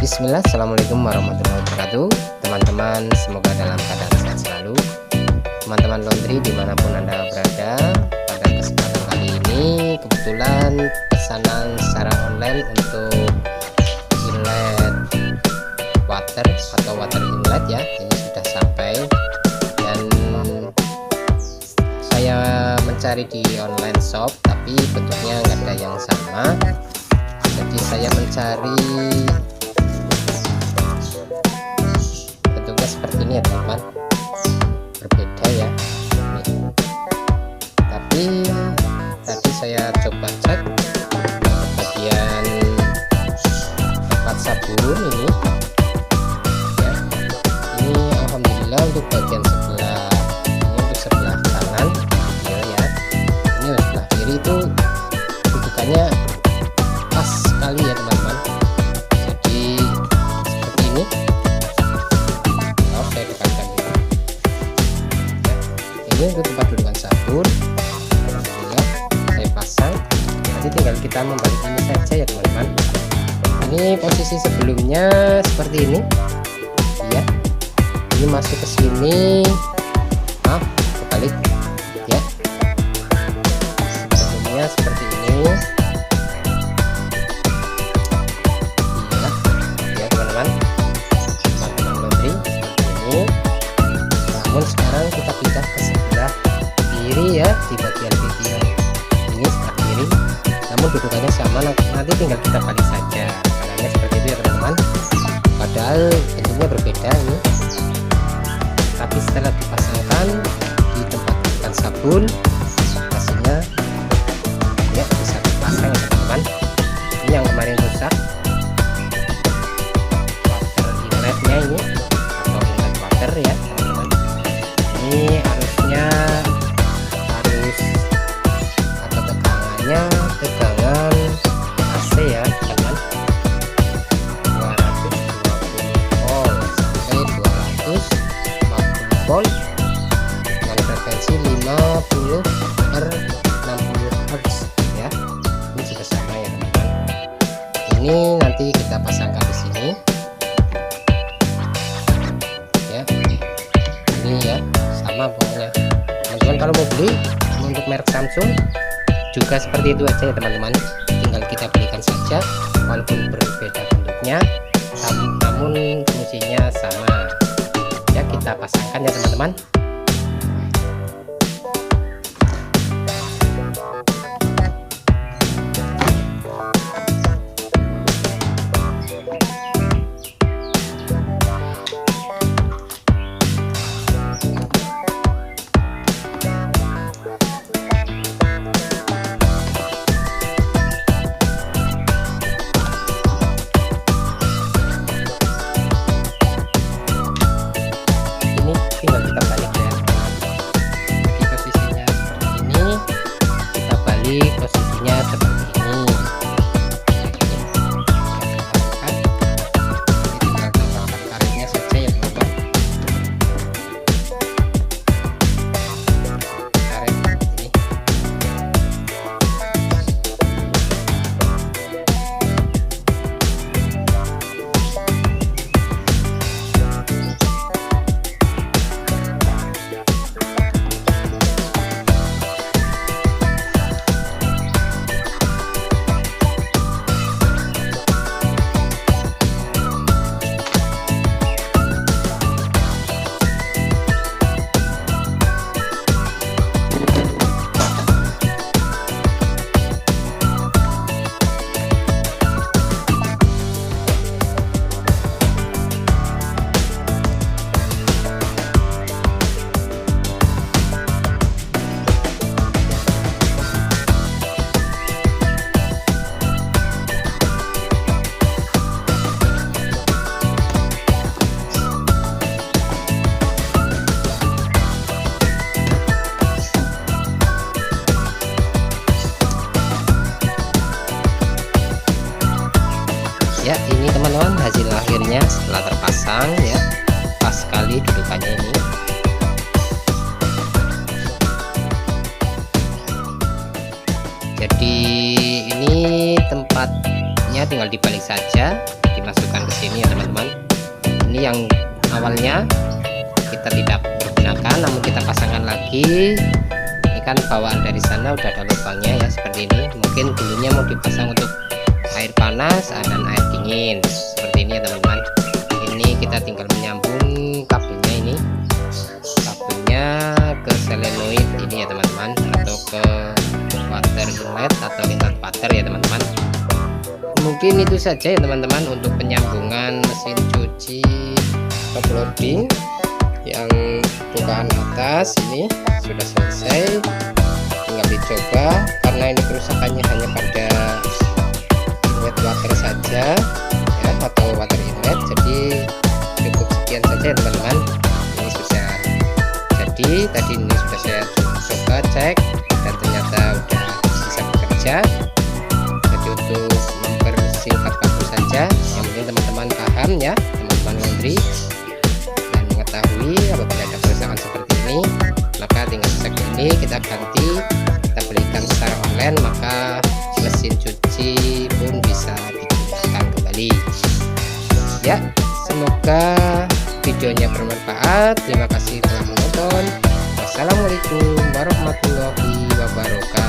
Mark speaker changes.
Speaker 1: Bismillah, assalamualaikum warahmatullahi wabarakatuh. Teman-teman, semoga dalam keadaan sehat selalu. Teman-teman laundry dimanapun anda berada, pada kesempatan kali ini kebetulan pesanan secara online untuk inlet water atau water inlet ya, ini sudah sampai. Dan saya mencari di online shop tapi bentuknya nggak ada yang sama, jadi saya mencari bentuknya seperti ini ya teman-teman, berbeda ya ini. Tapi tadi saya coba cek bagian tempat sabun ini ya, ini alhamdulillah untuk bagian sebelah ini, untuk sebelah kanan ya, ini sebelah kiri itu dudukannya pas sekali ya teman-teman. Jadi seperti ini. Saya tekankan ini. Ini untuk tempat dudukan sabun. Alhamdulillah saya pasang. Nanti tinggal kita membalik ini saja ya teman-teman. Ini posisi sebelumnya seperti ini. Ya. Ini masuk ke sini. Kebalik. Ya. Sebelumnya seperti ini. Namun sekarang kita pindah ke sebelah kiri ya, di bagian video ini sebelah kiri, namun dudukannya sama, nanti tinggal kita balik saja caranya seperti itu ya teman-teman. Padahal bentuknya berbeda ini, tapi setelah dipasangkan di tempat dudukan sabun hasilnya ya bisa dipasang ya teman-teman. Ini yang kemarin rusak water inletnya ini atau inlet water ya teman-teman. Ini harusnya harus atau tegangan AC ya teman, 220 volt sampai 250 volt dengan frekuensi 50 per 60 Hz ya. Ini juga sama ya teman-teman. Ini nanti kita pasangkan di sini ya, ini ya sama pokoknya teman-teman. Kalau mau beli untuk merek Samsung juga seperti itu aja ya teman-teman, tinggal kita belikan saja walaupun berbeda bentuknya namun fungsinya sama ya. Kita pasangkan ya teman-teman. Tinggal kita balik ya, di posisinya seperti ini, kita balik posisinya seperti ini. Tinggal tambahkan karetnya saja ya teman-teman. Karet ini ya. Ini teman-teman hasil akhirnya setelah terpasang ya, pas sekali dudukannya ini. Jadi ini tempat Selanjutnya tinggal dibalik saja, dimasukkan ke sini ya teman-teman. Ini yang awalnya kita tidak gunakan, namun kita pasangkan lagi. Ini kan bawaan dari sana udah ada lubangnya ya, seperti ini. Mungkin dulunya mau dipasang untuk air panas dan air dingin, seperti ini ya teman-teman. Ini kita tinggal menyambung kabelnya ke solenoid ini ya teman-teman, atau ke water inlet atau inlet water ya teman-teman. Mungkin itu saja ya teman-teman untuk penyambungan mesin cuci top loading yang bukaan atas ini sudah selesai. Tinggal dicoba, karena ini kerusakannya hanya pada inlet water saja ya, atau water inlet, jadi cukup sekian saja ya teman-teman. Ini sudah jadi, tadi ini sudah saya coba cek dan ternyata udah bisa bekerja. Jadi untuk mempersingkat waktu saja, yang penting teman-teman paham ya, teman-teman laundry, dan mengetahui apabila ada kerusakan seperti ini, maka tinggal cek ini kita ganti, kita belikan secara online, maka mesin cuci pun bisa digunakan kembali ya. Semoga videonya bermanfaat. Terima kasih telah menonton. Wassalamualaikum warahmatullahi wabarakatuh.